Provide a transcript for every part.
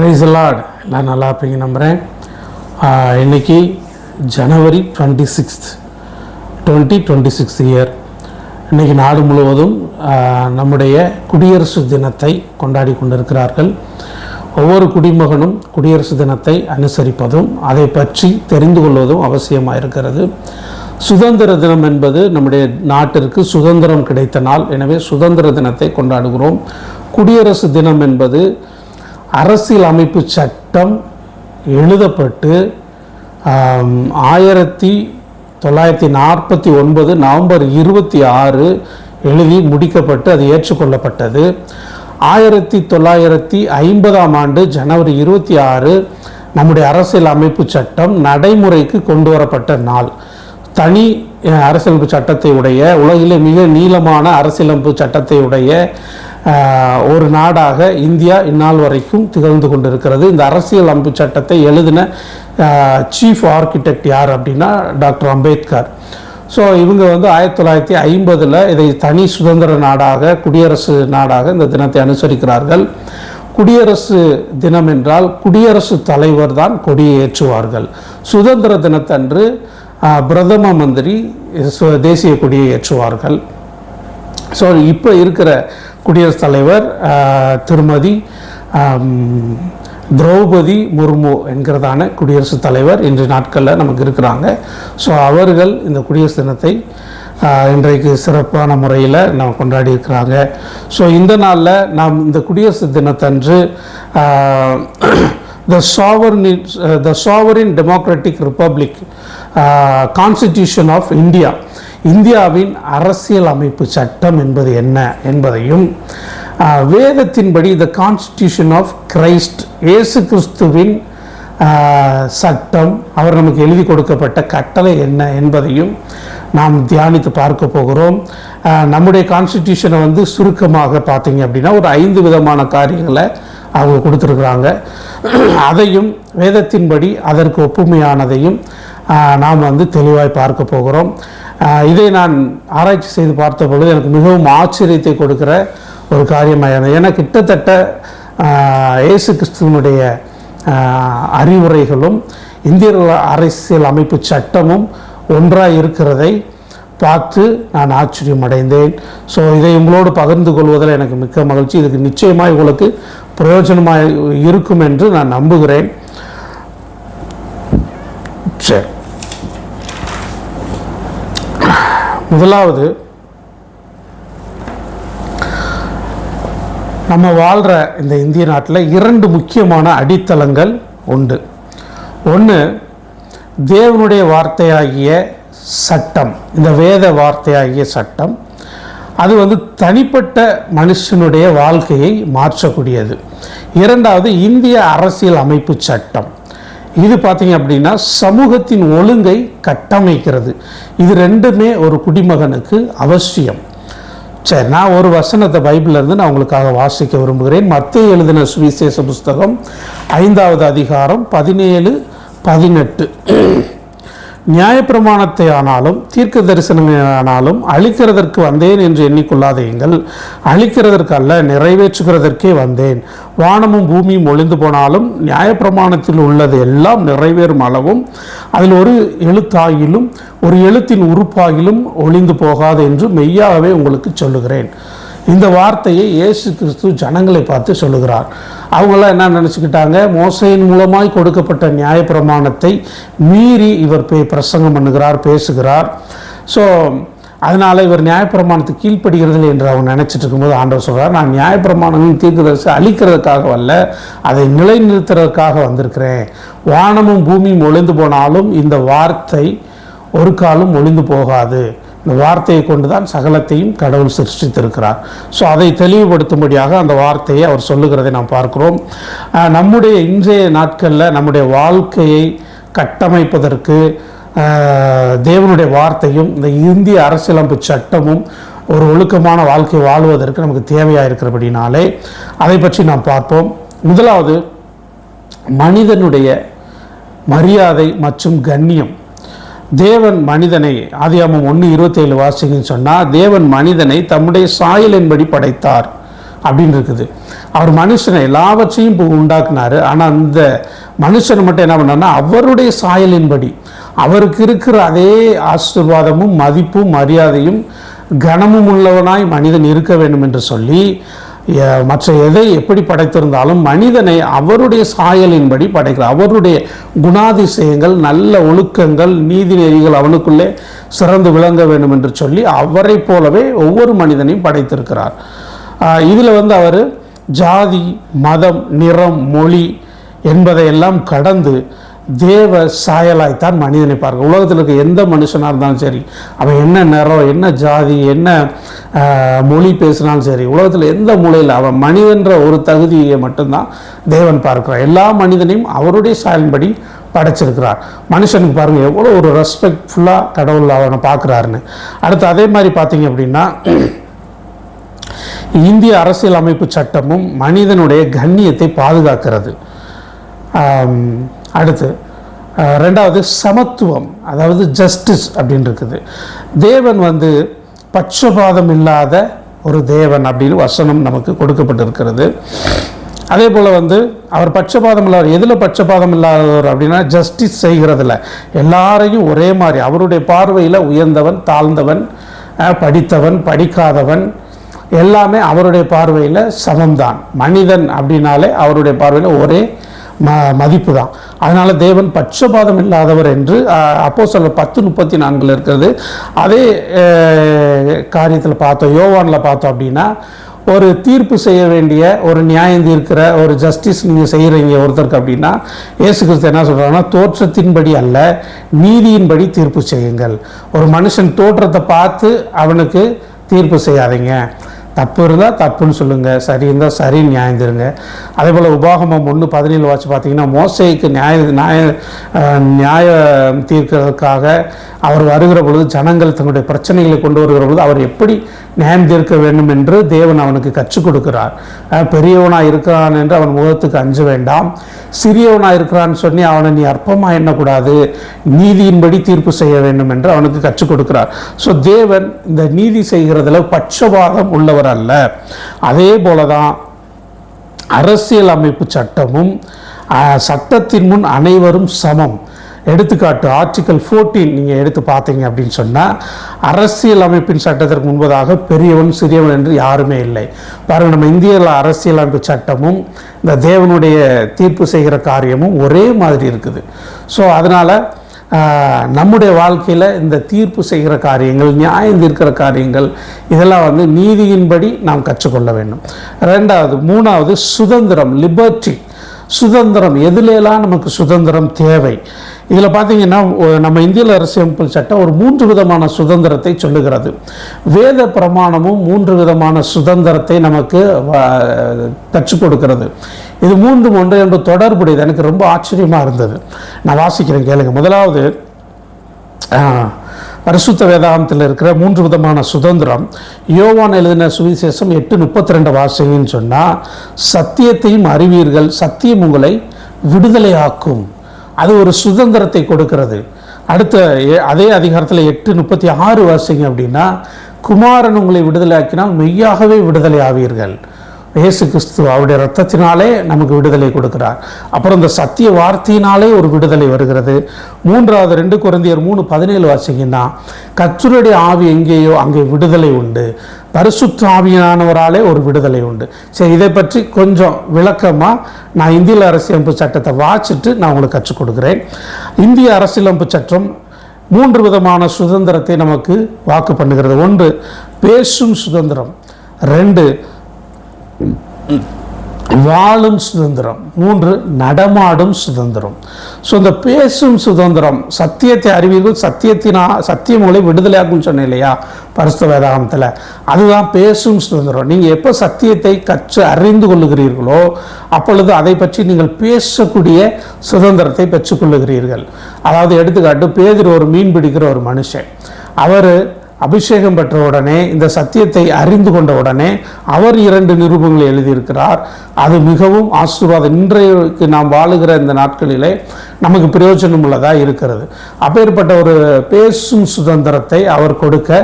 Price Lord. எல்லாம் நல்லா இருப்பீங்க நம்புகிறேன். இன்றைக்கி ஜனவரி 26 2026 இயர். இன்றைக்கி நாடு முழுவதும் நம்முடைய குடியரசு தினத்தை கொண்டாடி கொண்டிருக்கிறார்கள். ஒவ்வொரு குடிமகனும் குடியரசு தினத்தை அனுசரிப்பதும் அதை பற்றி தெரிந்து கொள்வதும் அவசியமாக இருக்கிறது. சுதந்திர தினம் என்பது நம்முடைய நாட்டிற்கு சுதந்திரம் கிடைத்த நாள். எனவே சுதந்திர தினத்தை கொண்டாடுகிறோம். குடியரசு தினம் என்பது அரசியல் அமைப்பு சட்டம் எழுதப்பட்டு 1949 நவம்பர் 26 எழுதி முடிக்கப்பட்டு அது ஏற்றுக்கொள்ளப்பட்டது. 1950ஆம் ஆண்டு ஜனவரி 26 நம்முடைய அரசியல் அமைப்பு சட்டம் நடைமுறைக்கு கொண்டு வரப்பட்ட நாள். தனி அரசியலமைப்பு சட்டத்தை உடைய, உலகிலே மிக நீளமான அரசியலமைப்பு சட்டத்தை உடைய ஒரு நாடாக இந்தியா இந்நாள் வரைக்கும் திகழ்ந்து கொண்டிருக்கிறது. இந்த அரசியல் அமைப்பு சட்டத்தை எழுதின சீஃப் ஆர்கிடெக்ட் யார் அப்படின்னா டாக்டர் அம்பேத்கர். ஸோ இவங்க 1950 இதை தனி சுதந்திர நாடாக, குடியரசு நாடாக இந்த தினத்தை அனுசரிக்கிறார்கள். குடியரசு தினம் என்றால் குடியரசு தலைவர் தான் கொடியை ஏற்றுவார்கள். சுதந்திர தினத்தன்று பிரதம மந்திரி தேசிய கொடியை ஏற்றுவார்கள். ஸோ இப்போ இருக்கிற குடியரசுத் தலைவர் திருமதி திரௌபதி முர்மு என்கிறதான குடியரசுத் தலைவர் இன்று நாட்களில் நமக்கு இருக்கிறாங்க. ஸோ அவர்கள் இந்த குடியரசு தினத்தை இன்றைக்கு சிறப்பான முறையில் நம்ம கொண்டாடி இருக்கிறாங்க. ஸோ இந்த நாளில் நாம் இந்த குடியரசு தினத்தன்று the sovereign democratic republic constitution of India, இந்தியாவின் அரசியல் அமைப்பு சட்டம் என்பது என்ன என்பதையும், வேதத்தின்படி த கான்ஸ்டிடியூஷன் ஆஃப் கிரைஸ்ட், இயேசு கிறிஸ்துவின் சட்டம், அவர் நமக்கு எழுதி கொடுக்கப்பட்ட கட்டளை என்ன என்பதையும் நாம் தியானித்து பார்க்க போகிறோம். நம்முடைய கான்ஸ்டிடியூஷனை சுருக்கமாக பார்த்தீங்க அப்படின்னா ஒரு 5 விதமான காரியங்களை அவங்க கொடுத்துருக்குறாங்க. அதையும் வேதத்தின்படி அதற்கு ஒப்புமையானதையும் நாம் தெளிவாய் பார்க்க போகிறோம். இதை நான் ஆராய்ச்சி செய்து பார்த்த பொழுது எனக்கு மிகவும் ஆச்சரியத்தை கொடுக்கிற ஒரு காரியமாக, ஏன்னா கிட்டத்தட்ட இயேசு கிறிஸ்துவனுடைய அறிவுரைகளும் இந்திய அரசியல் அமைப்பு சட்டமும் ஒன்றாக இருக்கிறதை பார்த்து நான் ஆச்சரியம் அடைந்தேன். ஸோ இதை உங்களோடு பகிர்ந்து கொள்வதில் எனக்கு மிக்க மகிழ்ச்சி. இதுக்கு நிச்சயமாக உங்களுக்கு பிரயோஜனமாக இருக்கும் என்று நான் நம்புகிறேன். சரி, முதலாவது நம்ம வாழ்கிற இந்த இந்திய நாட்டில் 2 முக்கியமான அடித்தளங்கள் உண்டு. ஒன்று தேவனுடைய வார்த்தையாகிய சட்டம், இந்த வேத வார்த்தையாகிய சட்டம். அது தனிப்பட்ட மனுஷனுடைய வாழ்க்கையை மாற்றக்கூடியது. இரண்டாவது இந்திய அரசியல் அமைப்பு சட்டம். இது பார்த்தீங்க அப்படின்னா சமூகத்தின் ஒழுங்கை கட்டமைக்கிறது. இது ரெண்டுமே ஒரு குடிமகனுக்கு அவசியம். சரி, நான் ஒரு வசனத்தை பைபிளிலிருந்து நான் உங்களுக்காக வாசிக்க விரும்புகிறேன். மத்தேயு எழுதின சுவிசேஷ புஸ்தகம் 5வது அதிகாரம் 17-18. நியாயப்பிரமாணத்தை ஆனாலும் தீர்க்க தரிசனங்களை ஆனாலும் அழிக்கிறதற்கு வந்தேன் என்று எண்ணிக்கொள்ளாதீங்கள். அழிக்கிறதற்கு அல்ல, நிறைவேற்றுகிறதற்கே வந்தேன். வானமும் பூமியும் ஒளிந்து போனாலும் நியாயப்பிரமாணத்தில் உள்ளது எல்லாம் நிறைவேறும் அளவும் அதில் ஒரு எழுத்தாகிலும் ஒரு எழுத்தின் உறுப்பாகிலும் ஒளிந்து போகாது என்று மெய்யாகவே உங்களுக்கு சொல்லுகிறேன். இந்த வார்த்தையை இயேசு கிறிஸ்து ஜனங்களை பார்த்து சொல்லுகிறார். அவங்களாம் என்ன நினச்சிக்கிட்டாங்க? மோசையின் மூலமாய் கொடுக்கப்பட்ட நியாயப்பிரமாணத்தை மீறி இவர் பிரசங்கம் பண்ணுகிறார், பேசுகிறார். ஸோ அதனால் இவர் நியாயப்பிரமாணத்துக்கு கீழ்ப்படுகிறது என்று அவங்க நினச்சிட்டு இருக்கும்போது ஆண்டவர் சொல்கிறார், நான் நியாயப்பிரமாணங்களும் தீர்க்கதரிசி அழிக்கிறதுக்காக வரல, அதை நிலைநிறுத்துறதுக்காக வந்திருக்கிறேன். வானமும் பூமியும் ஒளிந்து போனாலும் இந்த வார்த்தை ஒரு காலம் ஒளிந்து போகாது. இந்த வார்த்தையை கொண்டு தான் சகலத்தையும் கடவுள் சிருஷ்டித்திருக்கிறார். ஸோ அதை தெளிவுபடுத்தும்படியாக அந்த வார்த்தையை அவர் சொல்லுகிறதை நாம் பார்க்கிறோம். நம்முடைய இன்றைய நாட்களில் நம்முடைய வாழ்க்கையை கட்டமைப்பதற்கு தேவனுடைய வார்த்தையும் இந்த இந்திய அரசியலமைப்பு சட்டமும் ஒரு ஒழுக்கமான வாழ்க்கை வாழ்வதற்கு நமக்கு தேவையாக இருக்கிறபடினாலே அதை பற்றி நாம் பார்ப்போம். முதலாவது மனிதனுடைய மரியாதை மற்றும் கண்ணியம். தேவன் மனிதனை, ஆதியாகமம் 1:27 வாசிங்கன்னு சொன்னால், தேவன் மனிதனை தம்முடைய சாயலின்படி படைத்தார். அப்படின்னு இருக்குது. அவர் மனுஷனை எல்லாவற்றையும் உண்டாக்குனாரு. ஆனால் அந்த மனுஷனை மட்டும் என்ன பண்ணார்னா அவருடைய சாயலின்படி அவருக்கு இருக்கிற அதே ஆசீர்வாதமும் மதிப்பும் மரியாதையும் கனமும் உள்ளவனாய் மனிதன் இருக்க வேண்டும் என்று சொல்லி மற்ற எதை எப்படி படைத்திருந்தாலும் மனிதனை அவருடைய சாயலின்படி படைக்கிறார். அவருடைய குணாதிசயங்கள், நல்ல ஒழுக்கங்கள், நீதி நெறிகள் அவனுக்குள்ளே சிறந்து விளங்க வேண்டும் என்று சொல்லி அவரை போலவே ஒவ்வொரு மனிதனையும் படைத்திருக்கிறார். இதில் அவர் ஜாதி, மதம், நிறம், மொழி என்பதையெல்லாம் கடந்து தேவ சாயலாய்த்தான் மனிதனை பார்க்க. உலகத்தில் இருக்க எந்த மனுஷனாக இருந்தாலும் சரி, அவன் என்ன நிறம், என்ன ஜாதி, என்ன மொழி பேசினாலும் சரி, உலகத்தில் எந்த மூலையில் அவன் மனிதன்ற ஒரு தகுதியை மட்டும்தான் தேவன் பார்க்கிறார். எல்லா மனிதனையும் அவருடைய சாயலின்படி படைச்சிருக்கிறார். மனுஷனுக்கு பாருங்கள் எவ்வளோ ஒரு ரெஸ்பெக்ட்ஃபுல்லாக கடவுள் அவனை பார்க்குறாருன்னு. அடுத்து அதே மாதிரி பார்த்தீங்க அப்படின்னா இந்திய அரசியல் அமைப்பு சட்டமும் மனிதனுடைய கண்ணியத்தை பாதுகாக்கிறது. அடுத்து ரெண்டாவது சமத்துவம், அதாவது ஜஸ்டிஸ் அப்படின்னு இருக்குது. தேவன் பட்சபாதம் இல்லாத ஒரு தேவன் அப்படின்னு வசனம் நமக்கு கொடுக்கப்பட்டிருக்கிறது. அதே போல் அவர் பட்சபாதம் இல்லாத, எதில் பட்சபாதம் இல்லாதவர் அப்படின்னா ஜஸ்டிஸ் செய்கிறதில்ல. எல்லாரையும் ஒரே மாதிரி அவருடைய பார்வையில் உயர்ந்தவன், தாழ்ந்தவன், படித்தவன், படிக்காதவன் எல்லாமே அவருடைய பார்வையில் சமம்தான். மனிதன் அப்படின்னாலே அவருடைய பார்வையில் ஒரே மதிப்பு தான். அதனால் தேவன் பட்சபாதம் இல்லாதவர் என்று அப்போஸ்தலர் 10:34 இருக்கிறது. அதே காரியத்தில் பார்த்தோம், யோவானில் பார்த்தோம் அப்படின்னா ஒரு தீர்ப்பு செய்ய வேண்டிய, ஒரு நியாயம் தீர்க்கிற ஒரு ஜஸ்டிஸ் நீங்கள் செய்கிறீங்க ஒருத்தருக்கு அப்படின்னா இயேசு கிறிஸ்து என்ன சொல்கிறாங்கன்னா, தோற்றத்தின்படி அல்ல நீதியின்படி தீர்ப்பு செய்யுங்கள். ஒரு மனுஷன் தோற்றத்தை பார்த்து அவனுக்கு தீர்ப்பு செய்யாதீங்க. தப்பு இருந்தால் தப்புன்னு சொல்லுங்கள், சரி இருந்தால் சரின்னு நியாயம் தருங்க. அதே போல் உபாகமம் 1:17 வாட்சி பார்த்தீங்கன்னா மோசேக்கு நியாயம் தீர்க்கிறதுக்காக அவர் வருகிற பொழுது ஜனங்கள் தங்களுடைய பிரச்சனைகளை கொண்டு வருகிற பொழுது அவர் எப்படி நியாயம் தீர்க்க வேண்டும் என்று தேவன் அவனுக்கு கற்றுக் கொடுக்கிறார். பெரியவனாக இருக்கிறான் என்று அவன் முகத்துக்கு அஞ்ச வேண்டாம், சிறியவனாக இருக்கிறான்னு சொல்லி அவனை நீ அற்பமாக எண்ணக்கூடாது, நீதியின்படி தீர்ப்பு செய்ய வேண்டும் என்று அவனுக்கு கற்றுக் கொடுக்கிறார். ஸோ தேவன் இந்த நீதி செய்கிறதுல பட்சபாதம் உள்ளவர் அல்ல. அதே போல தான் அரசியல் அமைப்பு சட்டமும் சட்டத்தின் முன் அனைவரும் சமம். எடுத்துக்காட்டு ஆர்டிகல் 14 நீங்கள் எடுத்து பார்த்தீங்க அப்படின்னு சொன்னால், அரசியல் அமைப்பின் சட்டத்திற்கு முன்பதாக பெரியவன் சிறியவன் என்று யாருமே இல்லை. பாருங்கள், நம்ம இந்தியாவில் அரசியல் அமைப்பு சட்டமும் இந்த தேவனுடைய தீர்ப்பு செய்கிற காரியமும் ஒரே மாதிரி இருக்குது. ஸோ அதனால் நம்முடைய வாழ்க்கையில் இந்த தீர்ப்பு செய்கிற காரியங்கள், நியாயம் தீர்க்கிற காரியங்கள் இதெல்லாம் நீதியின்படி நாம் கற்றுக்கொள்ள வேண்டும். மூணாவது சுதந்திரம், லிபர்ட்டி. சுதந்திரம், எதுலாம் நமக்கு சுதந்திரம் தேவை. இதில் பார்த்தீங்கன்னா நம்ம இந்திய அரசியலமைப்பு சட்டம் ஒரு 3 விதமான சுதந்திரத்தை சொல்லுகிறது. வேத பிரமாணமும் 3 விதமான சுதந்திரத்தை நமக்கு கற்றுக் கொடுக்கிறது. இது 3 ஒன்று என்று தொடர்புடையது. எனக்கு ரொம்ப ஆச்சரியமாக இருந்தது. நான் வாசிக்கிறேன், கேளுங்க. முதலாவது பரிசுத்த வேதாகமத்தில் இருக்கிற 3 விதமான சுதந்திரம். யோவான் எழுதின சுவிசேஷம் 8:32 வாசிங்கன்னு சொன்னால், சத்தியத்தையும் அறிவீர்கள், சத்தியம் உங்களை விடுதலையாக்கும். அது ஒரு சுதந்திரத்தை கொடுக்கிறது. அடுத்த அதே அதிகாரத்தில் 8:36 வாசிங்க அப்படின்னா, குமாரன் உங்களை விடுதலையாக்கினால் மெய்யாகவே விடுதலை ஆவீர்கள். இயேசு கிறிஸ்து அவருடைய இரத்தத்தினாலே நமக்கு விடுதலை கொடுக்கிறார். அப்புறம் இந்த சத்திய வார்த்தையினாலே ஒரு விடுதலை வருகிறது. மூன்றாவது 2 கொரிந்தியர் 3:17 வாசிங்கன்னா, கர்த்தருடைய ஆவி எங்கேயோ அங்கே விடுதலை உண்டு, பரிசுத்த ஆவியானவராலே ஒரு விடுதலை உண்டு. சரி, இதை பற்றி கொஞ்சம் விளக்கமாக நான் இந்திய அரசியலமைப்பு சட்டத்தை வாசிட்டு நான் உங்களுக்கு கற்றுக் கொடுக்குறேன். இந்திய அரசியலமைப்பு சட்டம் 3 விதமான சுதந்திரத்தை நமக்கு வாக்கு பண்ணுகிறது. 1 பேசும் சுதந்திரம், 2 வாழும் சுதந்திரம், 3 நடமாடும் சுதந்திரம். ஸோ இந்த பேசும் சுதந்திரம், சத்தியத்தை அறிவீர்கள், சத்தியம் உங்களை விடுதலையாகும் சொன்னேன் இல்லையா பரிசுத்த வேதாகமத்தில், அதுதான் பேசும் சுதந்திரம். நீங்கள் எப்போ சத்தியத்தை கற்று அறிந்து கொள்ளுகிறீர்களோ அப்பொழுது அதை பற்றி நீங்கள் பேசக்கூடிய சுதந்திரத்தை பெற்றுக்கொள்ளுகிறீர்கள். அதாவது எடுத்துக்காட்டு, பேதுரு ஒரு மீன் பிடிக்கிற ஒரு மனுஷன். அவர் அபிஷேகம் பெற்ற உடனே, இந்த சத்தியத்தை அறிந்து கொண்ட உடனே அவர் 2 நிருபங்களை எழுதியிருக்கிறார். அது மிகவும் ஆசீர்வாதம். இன்றைக்கு நாம் வாழுகிற இந்த நாட்களிலே நமக்கு பிரயோஜனம் உள்ளதாக இருக்கிறது. அப்பேற்பட்ட ஒரு பேசும் சுதந்திரத்தை அவர் கொடுக்க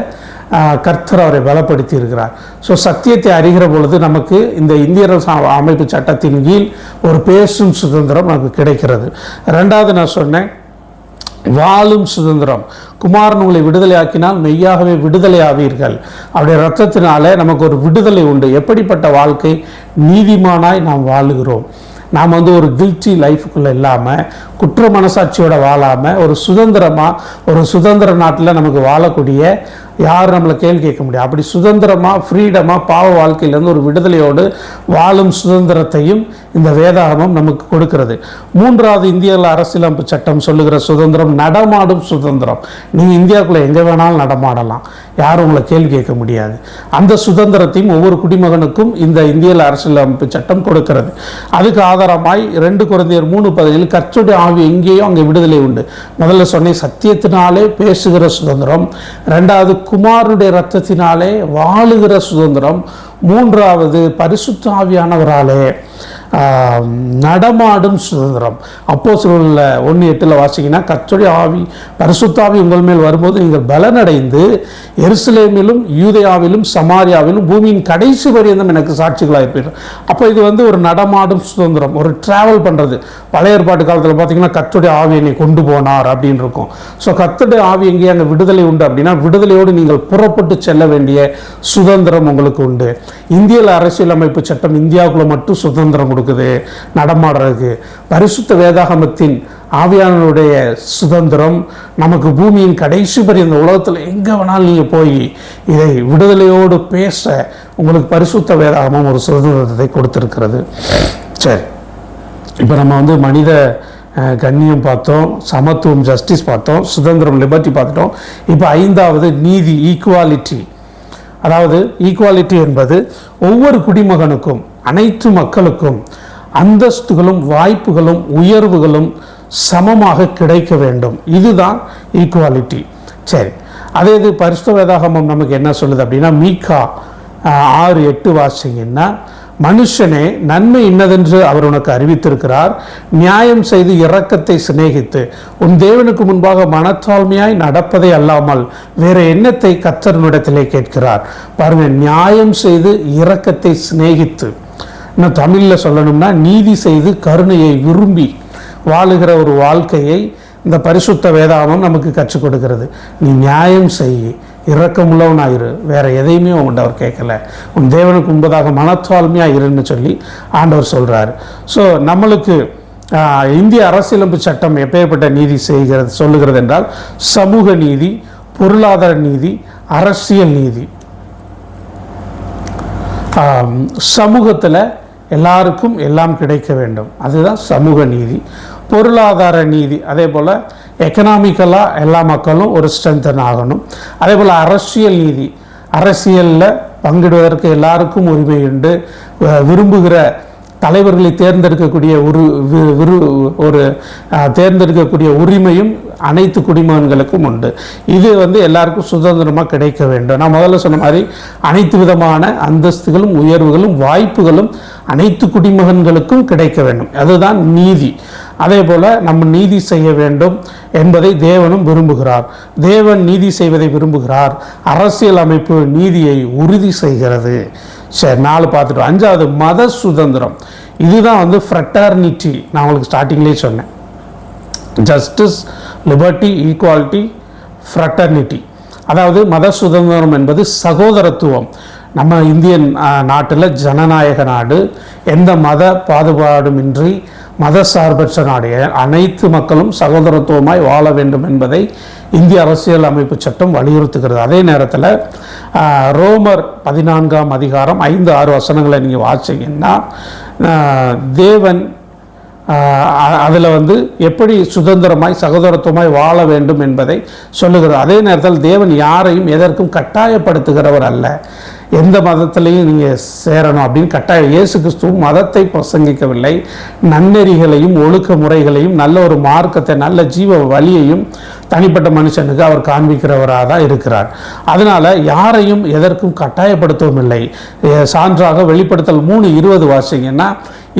கர்த்தர் அவரை பலப்படுத்தி இருக்கிறார். ஸோ சத்தியத்தை அறிகிற பொழுது நமக்கு இந்த இந்திய அமைப்பு சட்டத்தின் கீழ் ஒரு பேசும் சுதந்திரம் நமக்கு கிடைக்கிறது. ரெண்டாவது நான் சொன்னேன் வாழும் சுதந்திரம். குமாரன் உங்களை விடுதலை ஆக்கினால் மெய்யாகவே விடுதலை ஆவீர்கள். அவருடைய இரத்தத்தினாலே நமக்கு ஒரு விடுதலை உண்டு. எப்படிப்பட்ட வாழ்க்கை? நீதிமானாய் நாம் வாழுகிறோம். நாம் ஒரு கில்ட்டி லைஃபுக்குள்ளே இல்லாமல், குற்ற மனசாட்சியோட வாழாமல், ஒரு சுதந்திர நாட்டில் நமக்கு வாழக்கூடிய யாரும் நம்மளை கேள்வி கேட்க முடியாது. அப்படி சுதந்திரமாக, ஃப்ரீடமாக, பாவ வாழ்க்கையிலேருந்து ஒரு விடுதலையோடு வாழும் சுதந்திரத்தையும் இந்த வேதாகமம் நமக்கு கொடுக்கிறது. மூன்றாவது இந்திய அரசியலமைப்பு சட்டம் சொல்லுகிற சுதந்திரம் நடமாடும் சுதந்திரம். நீங்கள் இந்தியாவுக்குள்ளே எங்கே வேணாலும் நடமாடலாம், யாரும் உங்களை கேள்வி கேட்க முடியாது. அந்த சுதந்திரத்தையும் ஒவ்வொரு குடிமகனுக்கும் இந்த இந்திய அரசியலமைப்பு சட்டம் கொடுக்கிறது. அதுக்கு ஆதாரமாய் 2 கொரிந்தியர் 3:10 கர்த்தருடைய ஆவி எங்கேயோ அங்கே விடுதலை உண்டு. முதல்ல சொன்னேன் சத்தியத்தினாலே பேசுகிற சுதந்திரம், ரெண்டாவது குமாரனுடைய இரத்தத்தினாலே வாழுகிற சுதந்திரம், மூன்றாவது பரிசுத்த ஆவியானவராலே நடமாடும் சுதந்திரம். அப்போஸ்தலர் 1:8 வாசிங்கன்னா கர்த்தருடைய ஆவி பரிசுத்த ஆவி உங்கள் மேல் வரும்போது நீங்கள் பலனடைந்து எருசலேமிலும் யூதேயாவிலும் சமாரியாவிலும் பூமியின் கடைசி பரியந்தம் எனக்கு சாட்சிகளாக இருப்பீர்கள். அப்போ இது ஒரு நடமாடும் சுதந்திரம், ஒரு டிராவல் பண்ணுறது. பழைய ஏற்பாட்டு காலத்தில் பார்த்தீங்கன்னா கர்த்தருடைய ஆவி என்னை கொண்டு போனார் அப்படின்னு இருக்கும். ஸோ கர்த்தருடைய ஆவி எங்கேயே அங்கே விடுதலை உண்டு அப்படின்னா விடுதலையோடு நீங்கள் புறப்பட்டு செல்ல வேண்டிய சுதந்திரம் உங்களுக்கு உண்டு. இந்திய அரசியலமைப்பு சட்டம் இந்தியாவுக்குள்ள மட்டும் சுதந்திரம் கொடுக்குது நடமாடுறதுக்கு. பரிசுத்த வேதாகமத்தின் ஆவியானவருடைய சுதந்திரம் நமக்கு பூமியின் கடைசி பரி இந்த உலகத்தில் எங்கே வேணாலும் நீங்கள் போய் இதை விடுதலையோடு பேச உங்களுக்கு பரிசுத்த வேதாகமம் ஒரு சுதந்திரத்தை கொடுத்துருக்கிறது. சரி, இப்போ நம்ம மனித கண்ணியம் பார்த்தோம், சமத்துவம் ஜஸ்டிஸ் பார்த்தோம், சுதந்திரம் லிபர்ட்டி பார்த்துட்டோம். இப்போ 5வது நீதி, ஈக்குவாலிட்டி. அதாவது ஈக்குவாலிட்டி என்பது ஒவ்வொரு குடிமகனுக்கும், அனைத்து மக்களுக்கும் அந்தஸ்துகளும் வாய்ப்புகளும் உயர்வுகளும் சமமாக கிடைக்க வேண்டும். இதுதான் ஈக்குவாலிட்டி. சரி, அதே இது பரிசுத்த வேதாகமம் நமக்கு என்ன சொல்லுது அப்படின்னா மீகா 6:8 வாசிங்கன்னா மனுஷனே நன்மை இன்னதென்று அவர் உனக்கு அறிவித்திருக்கிறார், நியாயம் செய்து இரக்கத்தை சிநேகித்து உன் தேவனுக்கு முன்பாக மனத்தாழ்மையாய் நடப்பதை அல்லாமல் வேற எண்ணத்தை கர்த்தரிடத்திலே கேட்கிறார். பாருங்க, நியாயம் செய்து இரக்கத்தை சிநேகித்து, இன்னும் தமிழில் சொல்லணும்னா நீதி செய்து கருணையை விரும்பி வாழுகிற ஒரு வாழ்க்கையை இந்த பரிசுத்த வேதாகமம் நமக்கு கற்றுக் கொடுக்கிறது. நீ நியாயம் செய், இரக்கமுள்ளவனாயிரு, வேற எதையுமே உங்கள்கிட்ட அவர் கேட்கல, உன் தேவனுக்கு முன்பதாக மனத்தாழ்மையாக இருன்னு சொல்லி ஆண்டவர் சொல்கிறார். ஸோ நம்மளுக்கு இந்திய அரசியலமைப்பு சட்டம் எப்பேற்பட்ட நீதி சொல்லுகிறது என்றால் சமூக நீதி, பொருளாதார நீதி, அரசியல் நீதி. சமூகத்தில் எல்லாருக்கும் எல்லாம் கிடைக்க வேண்டும், அதுதான் சமூக நீதி. பொருளாதார நீதி, அதே போல் எக்கனாமிக்கலாக எல்லா மக்களும் ஒரு ஸ்ட்ரென்தன் ஆகணும். அதே போல் அரசியல் நீதி, அரசியலில் பங்கிடுவதற்கு எல்லாருக்கும் உரிமை உண்டு. விரும்புகிற தலைவர்களை தேர்ந்தெடுக்கக்கூடிய ஒரு தேர்ந்தெடுக்கக்கூடிய உரிமையும் அனைத்து குடிமகன்களுக்கும் உண்டு. இது எல்லாருக்கும் சுதந்திரமாக கிடைக்க வேண்டும். நான் முதல்ல சொன்ன மாதிரி அனைத்து விதமான அந்தஸ்துகளும் உயர்வுகளும் வாய்ப்புகளும் அனைத்து குடிமகன்களுக்கும் கிடைக்க வேண்டும், அதுதான் நீதி. அதே போல் நம்ம நீதி செய்ய வேண்டும் என்பதை தேவனும் விரும்புகிறார். தேவன் நீதி செய்வதை விரும்புகிறார். அரசியல் அமைப்பு நீதியை உறுதி செய்கிறது. சரி, 4 பார்த்துட்டோம். 5வது மத சுதந்திரம். இதுதான் ஃப்ரெட்டர்னிட்டி. நான் உங்களுக்கு ஸ்டார்டிங்லேயே சொன்னேன், ஜஸ்டிஸ், லிபர்ட்டி, ஈக்குவாலிட்டி, ஃப்ரெட்டர்னிட்டி. அதாவது மத சுதந்திரம் என்பது சகோதரத்துவம். நம்ம இந்திய நாட்டில் ஜனநாயக நாடு, எந்த மத பாகுபாடுமின்றி மத சார்பற்ற நாடு, அனைத்து மக்களும் சகோதரத்துவமாய் வாழ வேண்டும் என்பதை இந்திய அரசியல் அமைப்பு சட்டம் வலியுறுத்துகிறது. அதே நேரத்தில் ரோமர் 14ஆம் அதிகாரம் 5-6 வசனங்களை நீங்கள் வாசிங்கன்னா தேவன் அதில் எப்படி சுதந்திரமாய் சகோதரத்துவமாய் வாழ வேண்டும் என்பதை சொல்லுகிறது. அதே நேரத்தில் தேவன் யாரையும் எதற்கும் கட்டாயப்படுத்துகிறவர் அல்ல. எந்த மதத்திலையும் நீங்கள் சேரணும் அப்படின்னு கட்டாயம், இயேசு கிறிஸ்துவும் மதத்தை பிரசங்கிக்கவில்லை, நன்னெறிகளையும் ஒழுக்க முறைகளையும் நல்ல ஒரு மார்க்கத்தை, நல்ல ஜீவ வழியையும் தனிப்பட்ட மனுஷனுக்கு அவர் காண்பிக்கிறவராக தான் இருக்கிறார். அதனால் யாரையும் எதற்கும் கட்டாயப்படுத்தவும் இல்லை. சான்றாக வெளிப்படுத்தல் 3:20 வாசிங்கன்னா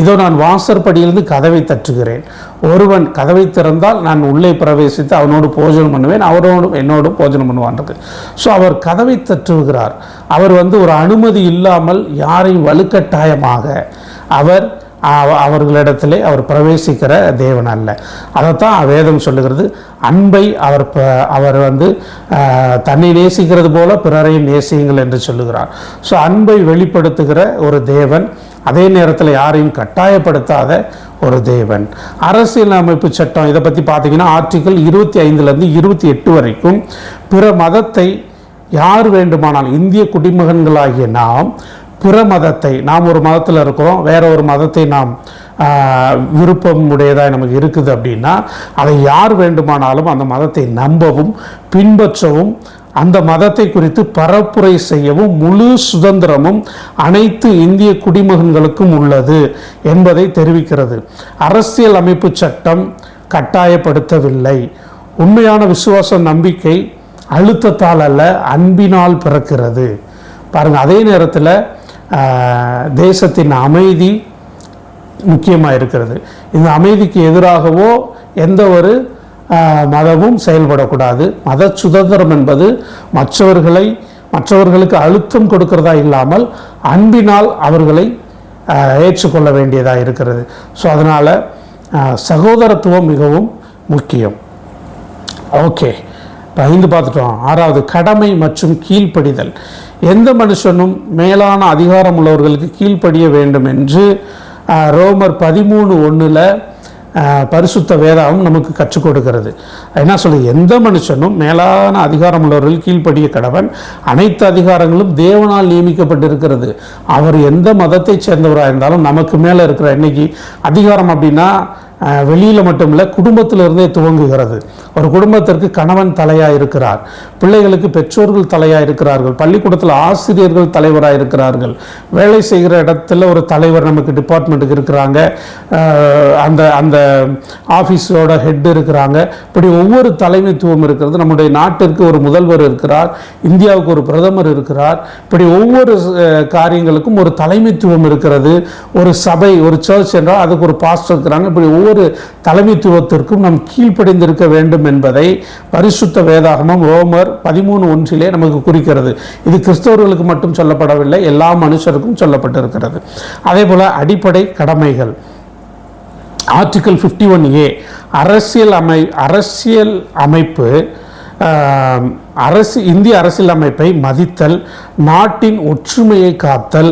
இதோ நான் வாசற்படியிலிருந்து கதவை தட்டுகிறேன், ஒருவன் கதவை திறந்தால் நான் உள்ளே பிரவேசித்து அவனோடு போஜனம் பண்ணுவேன், அவரோடும் என்னோடும் போஜனம் பண்ணுவான்றது. ஸோ அவர் கதவை தட்டுகிறார். அவர் ஒரு அனுமதி இல்லாமல் யாரையும் வலுக்கட்டாயமாக அவர்களிடத்திலே அவர் பிரவேசிக்கிற தேவன் அல்ல. அதைத்தான் வேதம் சொல்லுகிறது. அன்பை அவர் தன்னை நேசிக்கிறது போல பிறரையும் நேசியுங்கள் என்று சொல்லுகிறார். ஸோ அன்பை வெளிப்படுத்துகிற ஒரு தேவன், அதே நேரத்தில் யாரையும் கட்டாயப்படுத்தாத ஒரு தேவன். அரசியல் அமைப்பு சட்டம் இதை பற்றி பார்த்தீங்கன்னா ஆர்டிகல் 25 28 வரைக்கும் பிற மதத்தை யார் வேண்டுமானால், இந்திய குடிமகன்களாகிய நாம் பிற மதத்தை, நாம் ஒரு மதத்தில் இருக்கிறோம், வேற ஒரு மதத்தை நாம் விருப்பம் உடையதாக நமக்கு இருக்குது அப்படின்னா அதை யார் வேண்டுமானாலும் அந்த மதத்தை நம்பவும் பின்பற்றவும் அந்த மதத்தை குறித்து பரப்புரை செய்யவும் முழு சுதந்திரமும் அனைத்து இந்திய குடிமகன்களுக்கும் உள்ளது என்பதை தெரிவிக்கிறது. அரசியல் அமைப்பு சட்டம் கட்டாயப்படுத்தவில்லை. உண்மையான விசுவாச நம்பிக்கை அழுத்தத்தால் அல்ல, அன்பினால் பிறக்கிறது. பாருங்கள், அதே நேரத்தில் தேசத்தின் அமைதி முக்கியமாக இருக்கிறது. இந்த அமைதிக்கு எதிராகவோ எந்த ஒரு மதமும் செயல்படக்கூடாது. மத சுதந்திரம் என்பது மற்றவர்களுக்கு அழுத்தம் கொடுக்கிறதா இல்லாமல் அன்பினால் அவர்களை ஏற்றுக்கொள்ள வேண்டியதாக இருக்கிறது. ஸோ அதனால் சகோதரத்துவம் மிகவும் முக்கியம். ஓகே, 5 பார்த்துட்டோம். 6வது கடமை மற்றும் கீழ்ப்படிதல். எந்த மனுஷனும் மேலான அதிகாரம் உள்ளவர்களுக்கு கீழ்ப்படிய வேண்டும் என்று ரோமர் 13:1 பரிசுத்த வேதாகம் நமக்கு கற்றுக் கொடுக்கிறது. என்ன சொல்லுது? எந்த மனுஷனும் மேலான அதிகாரம் உள்ளவர்கள் கீழ்ப்படிய கடவன். அனைத்து அதிகாரங்களும் தேவனால் நியமிக்கப்பட்டிருக்கிறது. அவர் எந்த மதத்தை சேர்ந்தவராக இருந்தாலும் நமக்கு மேலே இருக்கிற இன்னைக்கு அதிகாரம் அப்படின்னா வெளியில் மட்டும் இல்லை, குடும்பத்திலிருந்தே துவங்குகிறது. ஒரு குடும்பத்திற்கு கணவன் தலையாக இருக்கிறார், பிள்ளைகளுக்கு பெற்றோர்கள் தலையாக இருக்கிறார்கள், பள்ளிக்கூடத்தில் ஆசிரியர்கள் தலைவராக இருக்கிறார்கள், வேலை செய்கிற இடத்துல ஒரு தலைவர் நமக்கு டிபார்ட்மெண்ட்டுக்கு இருக்கிறாங்க, அந்த அந்த ஆஃபீஸோட ஹெட் இருக்கிறாங்க. இப்படி ஒவ்வொரு தலைமைத்துவம் இருக்கிறது. நம்முடைய நாட்டிற்கு ஒரு முதல்வர் இருக்கிறார், இந்தியாவுக்கு ஒரு பிரதமர் இருக்கிறார். இப்படி ஒவ்வொரு காரியங்களுக்கும் ஒரு தலைமைத்துவம் இருக்கிறது. ஒரு சபை, ஒரு சர்ச் என்றால் அதுக்கு ஒரு பாஸ்டர் இருக்கிறாங்க. இப்படி ஒவ்வொரு தலைமைத்துவத்திற்கும் நாம் கீழ்ப்படிந்திருக்க வேண்டும் என்பதை பரிசுத்த வேதாகமம் ரோமர் 13:1 நமக்கு குறிக்கிறது. இது கிறிஸ்தவர்களுக்கு மட்டும் சொல்லப்படவில்லை, எல்லா மனுஷருக்கும் சொல்லப்பட்டிருக்கிறது. அதே போல அடிப்படை கடமைகள். ஆர்டிகல் 51A அரசியல் அமைப்பு இந்திய அரசியல் அமைப்பை மதித்தல், நாட்டின் ஒற்றுமையை காத்தல்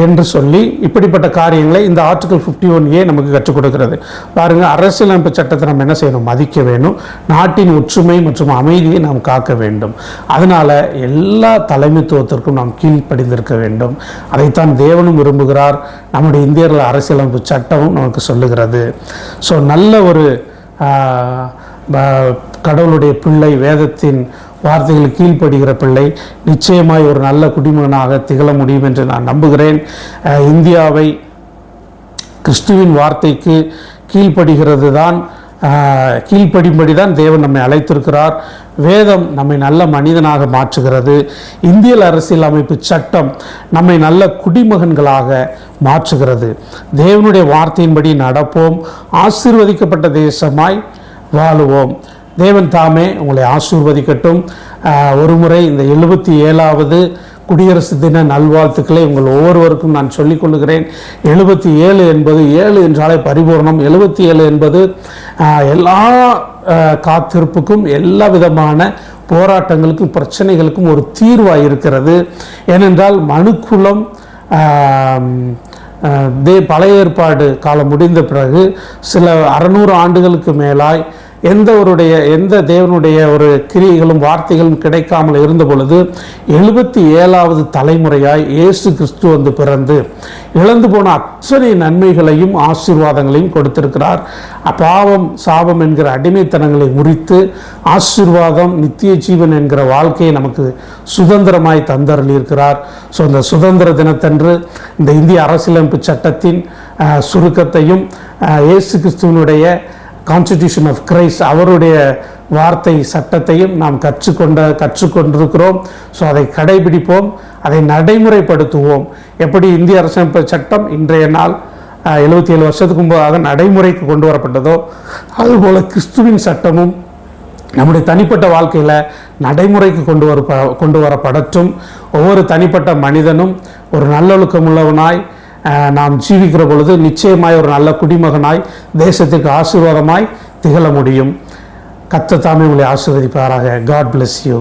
என்று சொல்லி இப்படிப்பட்ட காரியங்களை இந்த ஆர்டிகல் 51A நமக்கு கற்றுக் கொடுக்கிறது. பாருங்கள், அரசியலமைப்பு சட்டத்தை நம்ம என்ன செய்யணும்? மதிக்க வேணும். நாட்டின் ஒற்றுமை மற்றும் அமைதியை நாம் காக்க வேண்டும். அதனால் எல்லா தலைமைத்துவத்திற்கும் நாம் கீழ்ப்படிந்திருக்க வேண்டும். அதைத்தான் தேவனும் விரும்புகிறார். நம்முடைய இந்தியர்கள் அரசியலமைப்பு சட்டமும் நமக்கு சொல்லுகிறது. ஸோ நல்ல ஒரு கடவுளுடைய பிள்ளை, வேதத்தின் வார்த்தைகள் கீழ்ப்படுகிற பிள்ளை நிச்சயமாய் ஒரு நல்ல குடிமகனாக திகழ முடியும் என்று நான் நம்புகிறேன். இந்தியாவை கிறிஸ்துவின் வார்த்தைக்கு கீழ்ப்படிம்படி தான் தேவன் நம்மை அழைத்திருக்கிறார். வேதம் நம்மை நல்ல மனிதனாக மாற்றுகிறது. இந்திய அரசியல் அமைப்பு சட்டம் நம்மை நல்ல குடிமகன்களாக மாற்றுகிறது. தேவனுடைய வார்த்தையின்படி நடப்போம், ஆசீர்வதிக்கப்பட்ட தேசமாய் வாழுவோம். தேவன் தாமே உங்களை ஆசீர்வதிக்கட்டும். ஒரு முறை இந்த 77வது குடியரசு தின நல்வாழ்த்துக்களை உங்கள் ஒவ்வொருவருக்கும் நான் சொல்லிக் கொள்கிறேன். 77 என்பது 7 என்றாலே பரிபூர்ணம். 77 என்பது எல்லா காத்திருப்புக்கும், எல்லா விதமான போராட்டங்களுக்கும் பிரச்சனைகளுக்கும் ஒரு தீர்வாக இருக்கிறது. ஏனென்றால் மனுக்குலம் பழைய ஏற்பாடு காலம் முடிந்த பிறகு சில 600 ஆண்டுகளுக்கு மேலாய் எந்த தேவனுடைய ஒரு கிரியைகளும் வார்த்தைகளும் கிடைக்காமல் இருந்த பொழுது 77வது தலைமுறையாய் இயேசு கிறிஸ்து பிறந்து இழந்து போன அத்தனை நன்மைகளையும் ஆசீர்வாதங்களையும் கொடுத்திருக்கிறார். பாவம் சாபம் என்கிற அடிமைத்தனங்களை முறித்து ஆசீர்வாதம் நித்திய ஜீவன் என்கிற வாழ்க்கையை நமக்கு சுதந்திரமாய் தந்தருளியிருக்கிறார். ஸோ இந்த சுதந்திர தினத்தன்று இந்த இந்திய அரசியலமைப்பு சட்டத்தின் சுருக்கத்தையும் இயேசு கிறிஸ்துவனுடைய கான்ஸ்டிடியூஷன் ஆஃப் கிரைஸ்ட் அவருடைய வார்த்தை சட்டத்தையும் நாம் கற்றுக்கொண்டிருக்கிறோம். ஸோ அதை கடைபிடிப்போம், அதை நடைமுறைப்படுத்துவோம். எப்படி இந்திய அரசியலமைப்பு சட்டம் இன்றைய நாள் 77 வருஷத்துக்கு முன்பாக நடைமுறைக்கு கொண்டு வரப்பட்டதோ அதுபோல் கிறிஸ்துவின் சட்டமும் நம்முடைய தனிப்பட்ட வாழ்க்கையில் நடைமுறைக்கு கொண்டு வரப்படட்டும். ஒவ்வொரு தனிப்பட்ட மனிதனும் ஒரு நல்லொழுக்கம் உள்ளவனாய் நாம் ஜீவிக்கிற பொழுது நிச்சயமாய் ஒரு நல்ல குடிமகனாய் தேசத்துக்கு ஆசீர்வாதமாய் திகழ முடியும். கர்த்தர் தாமே உங்களை ஆசீர்வதிப்பாராக. God bless you.